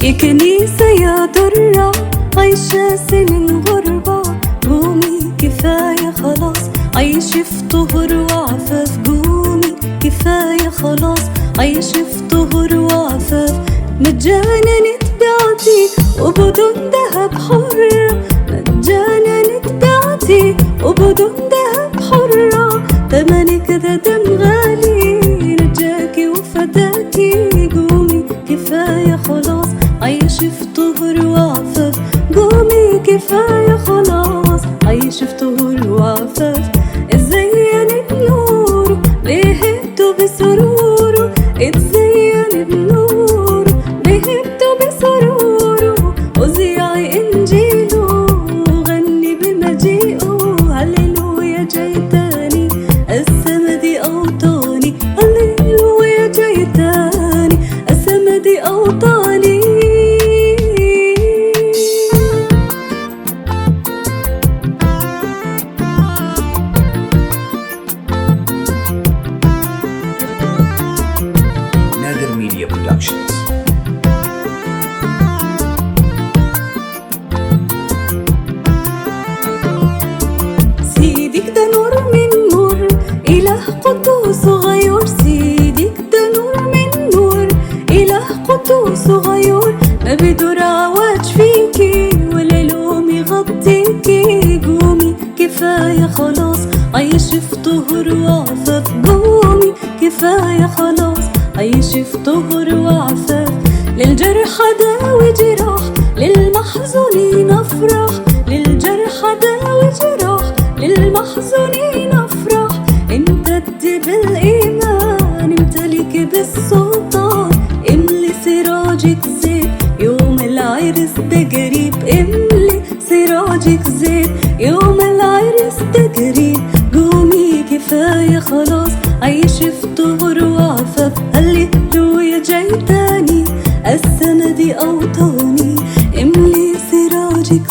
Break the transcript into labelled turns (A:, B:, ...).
A: يا كنيسة يا درة عايشة سنين غربة، قومي كفاية خلاص عيش في طهر وعفاف. قومي كفاية خلاص عيش في طهر وعفاف. مجانا نتبعتي وبدون ذهب حرة، مجانا نتبعتي وبدون ذهب حرة. تمنك ده دم غالي نجاكي وفداكي. قومي كفاية خلاص عيش في طهر وعفاف. قومي كفاية خلاص عيش في طهر وعفاف. اتزين بنوره بهبته بسروره، اتزين بنوره بهبته بسروره. وزيعي انجيله وغني بمجيئه. هللويا جاي تاني السما دي اوطاني، هللويا جاي تاني السما دي اوطاني.
B: Nether Media Productions.
A: سيدك ده نور من نور، إله قدوس غيور. سيدك ده نور من نور، إله قدوس غيور. ما بدور عواج فيكي ولا لوم يغطيكي. قومي كفاية خلاص عيش في طهر وعفاف. قومي كفاية خلاص عيش في طهر وعفاف. للجرحى داوي جراح، للمحزونين افرح. للجرحى داوي جراح، للمحزونين افرح. امتد بالايمان امتلك بالسلطان. املي سراجك زيت يوم العرس ده قريب. املي سراجك زيت يوم العرس ده قريب. قومي كفاية خلاص عيش في طهر وعفاف. هللويا جاي تاني السما دي اوطاني. املي سراجك